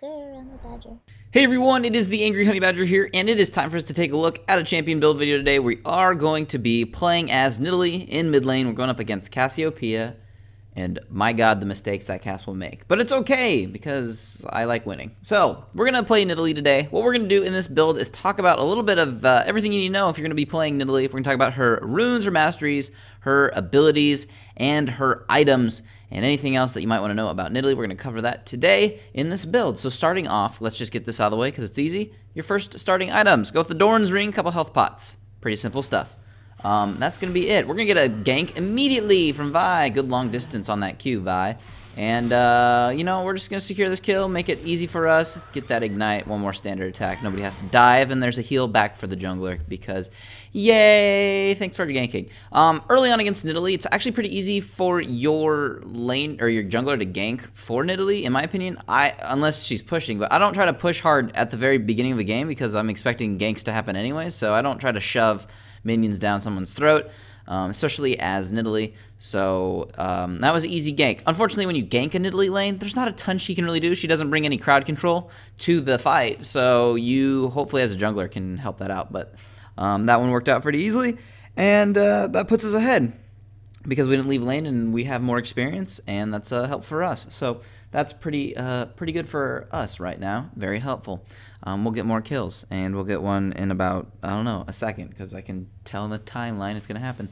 TheAngryHoneyBadger. Hey everyone, it is the Angry Honey Badger here, and it is time for us to take a look at a champion build video today. We are going to be playing as Nidalee in mid lane. We're going up against Cassiopeia, and my god, the mistakes that Cass will make. But it's okay, because I like winning. So, we're going to play Nidalee today. What we're going to do in this build is talk about a little bit of everything you need to know if you're going to be playing Nidalee. We're going to talk about her runes, her masteries, her abilities, and her items, and anything else that you might want to know about Nidalee. We're going to cover that today in this build. So starting off, let's just get this out of the way because it's easy. Your first starting items. Go with the Dorans Ring, couple health pots. Pretty simple stuff. That's going to be it. We're going to get a gank immediately from Vi. Good long distance on that Q, Vi. And, you know, we're just going to secure this kill, make it easy for us, get that ignite, one more standard attack. Nobody has to dive, and there's a heal back for the jungler because, yay, thanks for ganking. Early on against Nidalee, it's actually pretty easy for your lane, or your jungler to gank for Nidalee, in my opinion, unless she's pushing. But I don't try to push hard at the very beginning of a game because I'm expecting ganks to happen anyway, so I don't try to shove minions down someone's throat. Especially as Nidalee, so that was an easy gank. Unfortunately, when you gank a Nidalee lane, there's not a ton she can really do. She doesn't bring any crowd control to the fight, so you hopefully as a jungler can help that out, but that one worked out pretty easily, and that puts us ahead because we didn't leave lane and we have more experience, and that's a help for us. So that's pretty good for us right now. Very helpful. We'll get more kills, and we'll get one in about, I don't know, a second, because I can tell in the timeline it's going to happen.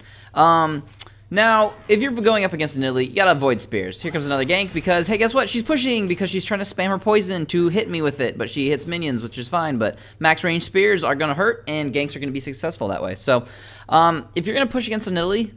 Now, if you're going up against Nidalee, you got to avoid spears. Here comes another gank because, hey, guess what? She's pushing because she's trying to spam her poison to hit me with it, but she hits minions, which is fine, but max range spears are going to hurt, and ganks are going to be successful that way. So, if you're going to push against a Nidalee,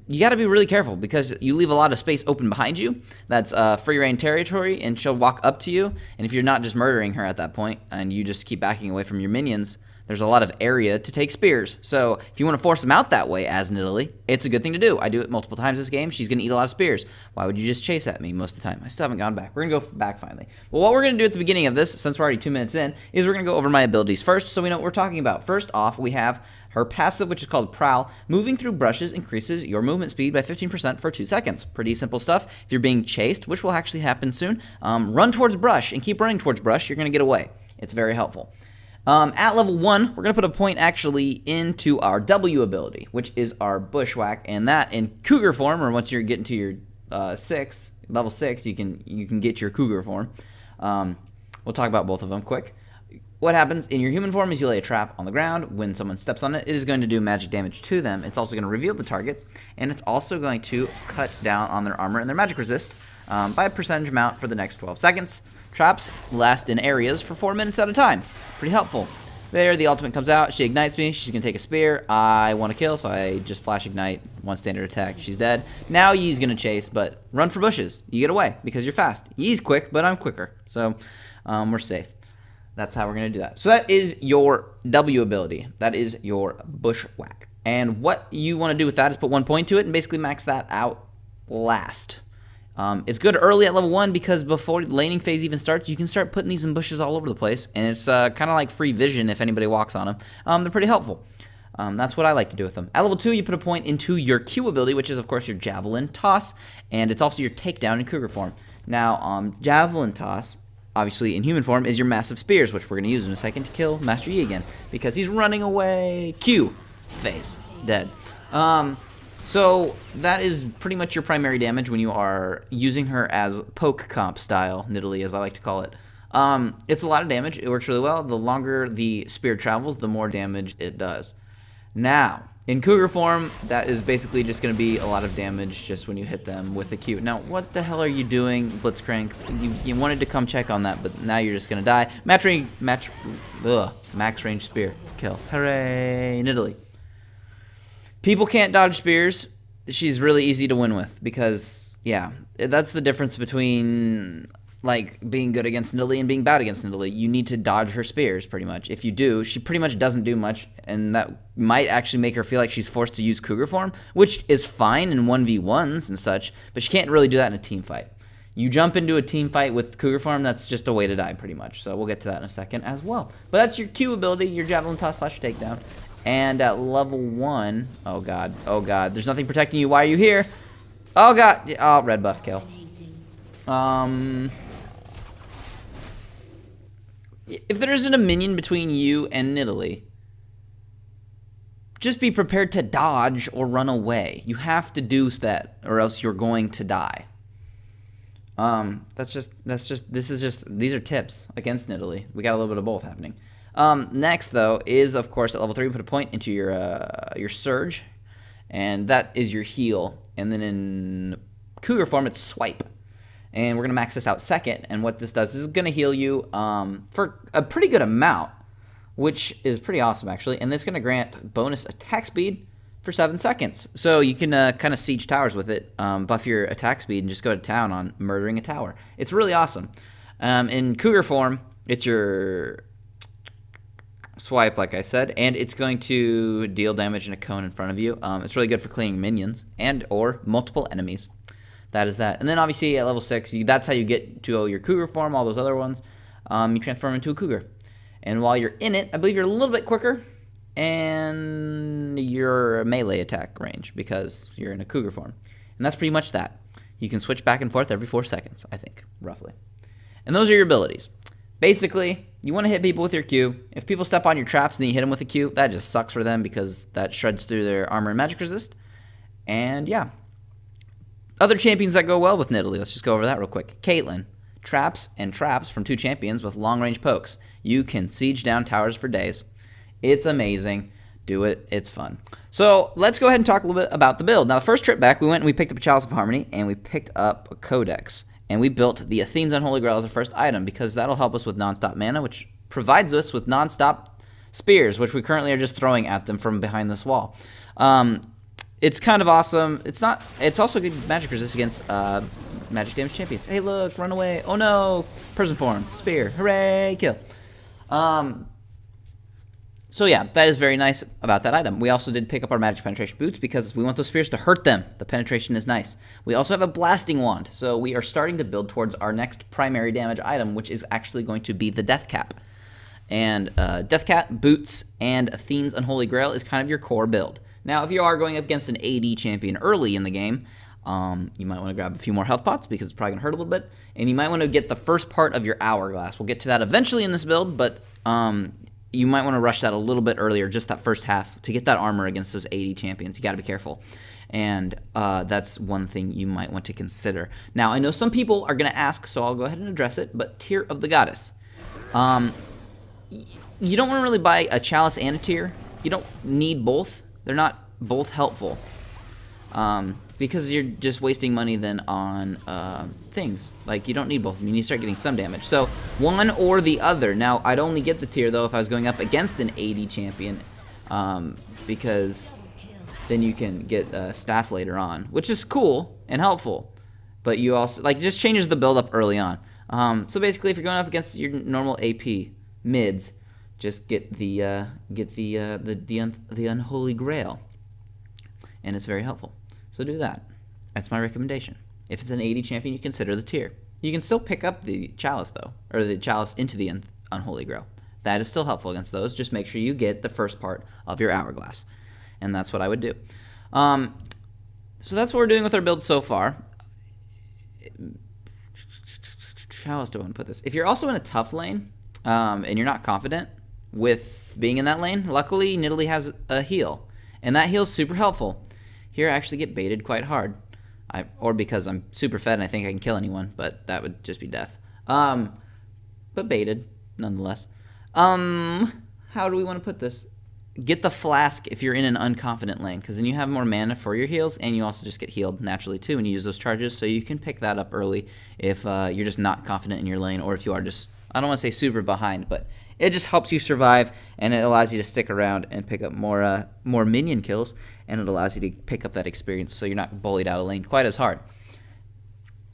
you got to be really careful because you leave a lot of space open behind you. That's free reign territory, and she'll walk up to you. And if you're not just murdering her at that point, and you just keep backing away from your minions, there's a lot of area to take spears. So if you want to force them out that way as Nidalee, it's a good thing to do. I do it multiple times this game. She's going to eat a lot of spears. Why would you just chase at me most of the time? I still haven't gone back. We're going to go back finally. Well, what we're going to do at the beginning of this, since we're already 2 minutes in, is we're going to go over my abilities first so we know what we're talking about. First off, we have her passive, which is called Prowl. Moving through brushes increases your movement speed by 15% for 2 seconds. Pretty simple stuff. If you're being chased, which will actually happen soon, run towards brush and keep running towards brush. You're going to get away. It's very helpful. At level 1, we're going to put a point actually into our W ability, which is our Bushwhack, and that in Cougar form, or once you're getting to your level 6, you can get your Cougar form. We'll talk about both of them quick. What happens in your human form is you lay a trap on the ground. When someone steps on it, it is going to do magic damage to them. It's also going to reveal the target, and it's also going to cut down on their armor and their magic resist by a percentage amount for the next 12 seconds. Traps last in areas for 4 minutes at a time. Pretty helpful. There, the ultimate comes out. She ignites me. She's going to take a spear. I want to kill, so I just flash ignite. One standard attack. She's dead. Now Yee's going to chase, but run for bushes. You get away because you're fast. Yee's quick, but I'm quicker. So we're safe. That's how we're going to do that. So that is your W ability. That is your Bushwhack. And what you want to do with that is put 1 point to it and basically max that out last. It's good early at level 1 because before the laning phase even starts, you can start putting these in bushes all over the place, and it's kind of like free vision if anybody walks on them. They're pretty helpful. That's what I like to do with them. At level 2, you put a point into your Q ability, which is, of course, your Javelin Toss, and it's also your Takedown in Cougar form. Now, Javelin Toss, obviously in human form, is your Massive Spears, which we're going to use in a second to kill Master Yi again, because he's running away. Q. Phase. Dead. So that is pretty much your primary damage when you are using her as poke comp style, Nidalee, as I like to call it. It's a lot of damage. It works really well. The longer the spear travels, the more damage it does. Now, in Cougar form, that is basically just going to be a lot of damage just when you hit them with a Q. Now, what the hell are you doing, Blitzcrank? You wanted to come check on that, but now you're just going to die. Max range spear. Kill. Hooray, Nidalee. People can't dodge spears. She's really easy to win with because, yeah, that's the difference between, like, being good against Nidalee and being bad against Nidalee. You need to dodge her spears, pretty much. If you do, she pretty much doesn't do much, and that might actually make her feel like she's forced to use Cougar form, which is fine in 1v1s and such, but she can't really do that in a team fight. You jump into a team fight with Cougar form, that's just a way to die, pretty much. So we'll get to that in a second as well. But that's your Q ability, your Javelin Toss / Takedown. And at level 1, oh god, there's nothing protecting you. Why are you here? Oh god, oh, red buff kill. if there isn't a minion between you and Nidalee, just be prepared to dodge or run away. You have to do that, or else you're going to die. These are tips against Nidalee. We got a little bit of both happening. Next, though, is, of course, at level 3, put a point into your Surge, and that is your heal. And then in Cougar form, it's Swipe. And we're going to max this out second, and what this does is going to heal you for a pretty good amount, which is pretty awesome, actually. And it's going to grant bonus attack speed for 7 seconds. So you can kind of siege towers with it, buff your attack speed, and just go to town on murdering a tower. It's really awesome. In Cougar form, it's your Swipe, like I said, and it's going to deal damage in a cone in front of you. It's really good for cleaning minions and or multiple enemies. That is that. And then obviously at level 6, that's how you get to your Cougar form, all those other ones. You transform into a Cougar. And while you're in it, I believe you're a little bit quicker, and your melee attack range because you're in a Cougar form. And that's pretty much that. You can switch back and forth every 4 seconds, I think, roughly. And those are your abilities. Basically, you want to hit people with your Q. If people step on your traps and then you hit them with a Q, that just sucks for them because that shreds through their armor and magic resist. And yeah. Other champions that go well with Nidalee, let's just go over that real quick. Caitlyn, traps and traps from 2 champions with long-range pokes. You can siege down towers for days. It's amazing. Do it. It's fun. So let's go ahead and talk a little bit about the build. Now, the first trip back, we went and we picked up a Chalice of Harmony, and we picked up a Codex. And we built the Athene's Unholy Grail as our first item because that'll help us with non-stop mana, which provides us with non-stop spears, which we currently are just throwing at them from behind this wall. It's kind of awesome. It's also good magic resist against magic damage champions. Hey, look, run away. Oh no, person form, spear, hooray, kill. So yeah, that is very nice about that item. We also did pick up our magic penetration boots because we want those spears to hurt them. The penetration is nice. We also have a blasting wand, so we are starting to build towards our next primary damage item, which is actually going to be the Deathcap. And Deathcap, boots, and Athene's Unholy Grail is kind of your core build. Now, if you are going up against an AD champion early in the game, you might want to grab a few more health pots because it's probably going to hurt a little bit. And you might want to get the first part of your Hourglass. We'll get to that eventually in this build, but you might want to rush that a little bit earlier, just that first half, to get that armor against those AD champions. You got to be careful. And that's one thing you might want to consider. Now, I know some people are going to ask, so I'll go ahead and address it, but Tear of the Goddess. You don't want to really buy a Chalice and a Tear. You don't need both. They're not both helpful. Because you're just wasting money then on things. Like, you don't need both. You need to start getting some damage. So, one or the other. Now, I'd only get the Tear, though, if I was going up against an AD champion. Because then you can get Staff later on. Which is cool and helpful. But you also, like, it just changes the build up early on. So, basically, if you're going up against your normal AP mids, just get the Unholy Grail. And it's very helpful. So do that. That's my recommendation. If it's an AD champion, you consider the Tear. You can still pick up the Chalice, though, or the Chalice into the Unholy Grail. That is still helpful against those. Just make sure you get the first part of your Hourglass. And that's what I would do. So that's what we're doing with our build so far. How else do I want to put this? If you're also in a tough lane, and you're not confident with being in that lane, luckily Nidalee has a heal. And that heal's super helpful. Here I actually get baited quite hard. Or because I'm super fed and I think I can kill anyone, but that would just be death. But baited, nonetheless. How do we want to put this? Get the flask if you're in an unconfident lane, because then you have more mana for your heals, and you also just get healed naturally too when you use those charges, so you can pick that up early if you're just not confident in your lane, or if you are just, I don't want to say super behind, but it just helps you survive, and it allows you to stick around and pick up more minion kills, and it allows you to pick up that experience so you're not bullied out of lane quite as hard.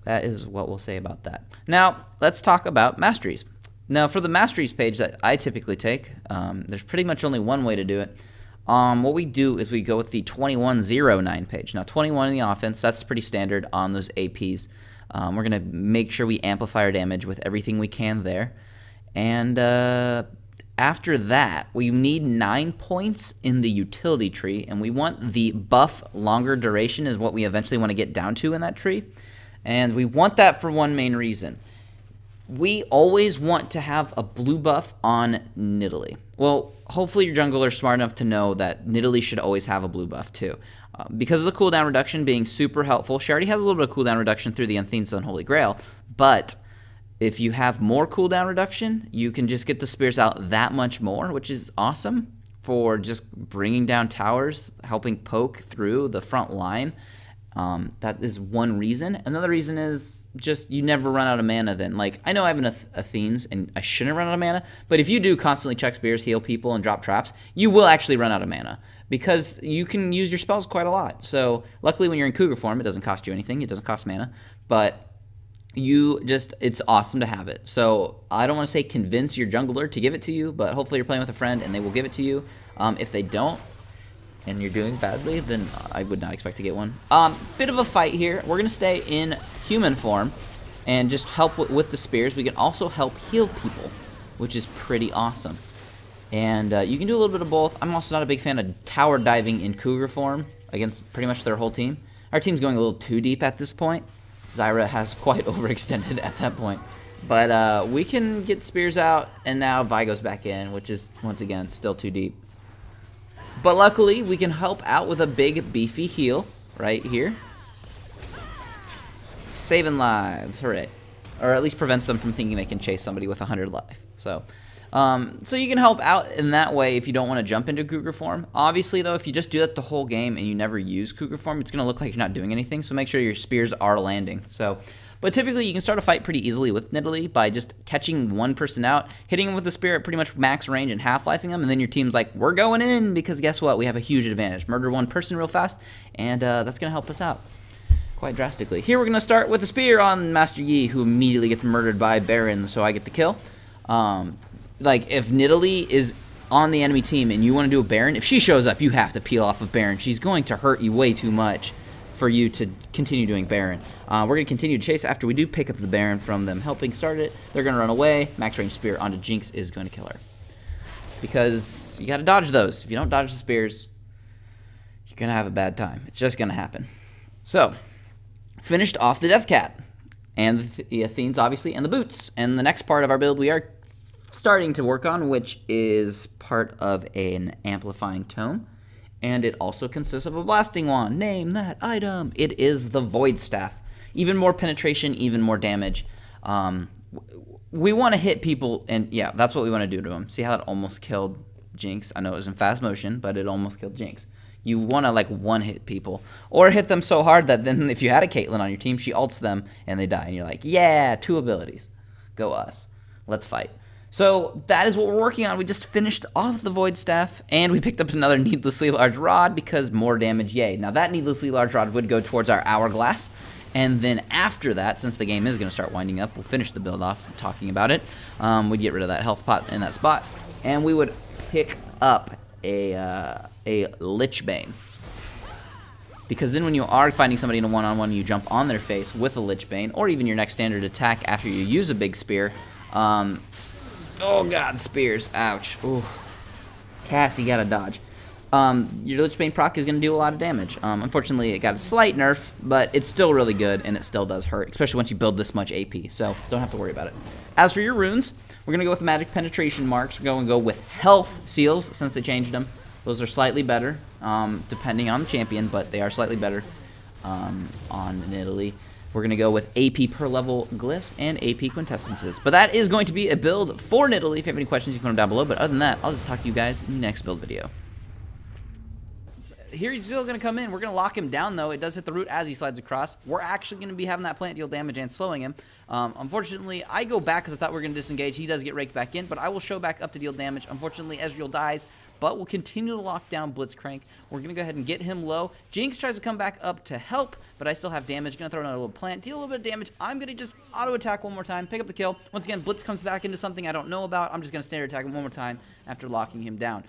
That is what we'll say about that. Now, let's talk about Masteries. Now, for the Masteries page that I typically take, there's pretty much only one way to do it. What we do is we go with the 2109 page. Now, 21 in the offense, that's pretty standard on those APs. We're going to make sure we amplify our damage with everything we can there. And after that, we need 9 points in the utility tree, and we want the buff longer duration is what we eventually want to get down to in that tree. And we want that for one main reason. we always want to have a blue buff on Nidalee. Well, hopefully your jungler is smart enough to know that Nidalee should always have a blue buff too. Because of the cooldown reduction being super helpful, she already has a little bit of cooldown reduction through the Athene's Unholy Grail, but if you have more cooldown reduction, you can just get the spears out that much more, which is awesome for just bringing down towers, helping poke through the front line. That is one reason. Another reason is just you never run out of mana then. Like, I know I have an Athene's and I shouldn't run out of mana, but if you do constantly check spears, heal people, and drop traps, you will actually run out of mana because you can use your spells quite a lot. So luckily when you're in Cougar form, it doesn't cost you anything. It doesn't cost mana, but it's awesome to have it. So I don't want to say convince your jungler to give it to you, but hopefully you're playing with a friend and they will give it to you. If they don't, and you're doing badly, then I would not expect to get one. Bit of a fight here. We're going to stay in human form and just help with the spears. We can also help heal people, which is pretty awesome. And you can do a little bit of both. I'm also not a big fan of tower diving in Cougar form against pretty much their whole team. Our team's going a little too deep at this point. Zyra has quite overextended at that point. But we can get spears out, and now Vi goes back in, which is, once again, still too deep. But luckily, we can help out with a big, beefy heal right here. Saving lives, hooray. Or at least prevents them from thinking they can chase somebody with 100 life. So you can help out in that way if you don't want to jump into Cougar form. Obviously, though, if you just do that the whole game and you never use Cougar form, it's going to look like you're not doing anything. So make sure your spears are landing. But typically, you can start a fight pretty easily with Nidalee by just catching one person out, hitting them with the spear at pretty much max range and half-lifing them, and then your team's like, we're going in, because guess what? We have a huge advantage. Murder one person real fast, and that's going to help us out quite drastically. Here we're going to start with a spear on Master Yi, who immediately gets murdered by Baron, so I get the kill. Like, if Nidalee is on the enemy team and you want to do a Baron, if she shows up, you have to peel off of Baron. She's going to hurt you way too much for you to continue doing Baron. We're going to continue to chase after we do pick up the Baron from them helping start it. They're going to run away. Max range spear onto Jinx is going to kill her. Because you got to dodge those. If you don't dodge the spears, you're going to have a bad time. It's just going to happen. So, finished off the Deathcap. And the Athenes, obviously, and the boots. And the next part of our build we are starting to work on, which is part of an amplifying tome. And it also consists of a blasting wand. Name that item. It is the Void Staff. Even more penetration, even more damage. We want to hit people, and yeah, that's what we want to do to them. See how it almost killed Jinx? I know it was in fast motion, but it almost killed Jinx. You want to, like, one-hit people. Or hit them so hard that then if you had a Caitlyn on your team, she ults them, and they die. And you're like, yeah, 2 abilities. Go us. Let's fight. So that is what we're working on. We just finished off the Void Staff, and we picked up another needlessly large rod because more damage, yay. Now that needlessly large rod would go towards our Hourglass, and then after that, since the game is going to start winding up, we'll finish the build off talking about it. We'd get rid of that health pot in that spot, and we would pick up a Lich Bane. Because then when you are fighting somebody in a one-on-one, you jump on their face with a Lich Bane, or even your next standard attack after you use a big spear. Oh god, spears. Ouch. Ooh. Cass, you gotta dodge. Your Lich Bane proc is gonna do a lot of damage. Unfortunately, it got a slight nerf, but it's still really good, and it still does hurt, especially once you build this much AP, so don't have to worry about it. As for your runes, we're gonna go with magic penetration marks. We're going to go with health seals, since they changed them. Those are slightly better, depending on the champion, but they are slightly better on Nidalee. We're going to go with AP per level glyphs and AP quintessences. But that is going to be a build for Nidalee. If you have any questions, you can put them down below. But other than that, I'll just talk to you guys in the next build video. Here he's still going to come in. We're going to lock him down, though. It does hit the root as he slides across. We're actually going to be having that plant deal damage and slowing him. Unfortunately, I go back because I thought we were going to disengage. He does get raked back in, but I will show back up to deal damage. Unfortunately, Ezreal dies, but we'll continue to lock down Blitzcrank. We're going to go ahead and get him low. Jinx tries to come back up to help, but I still have damage. Going to throw another little plant, deal a little bit of damage. I'm going to just auto-attack one more time, pick up the kill. Once again, Blitz comes back into something I don't know about. I'm just going to standard attack him one more time after locking him down.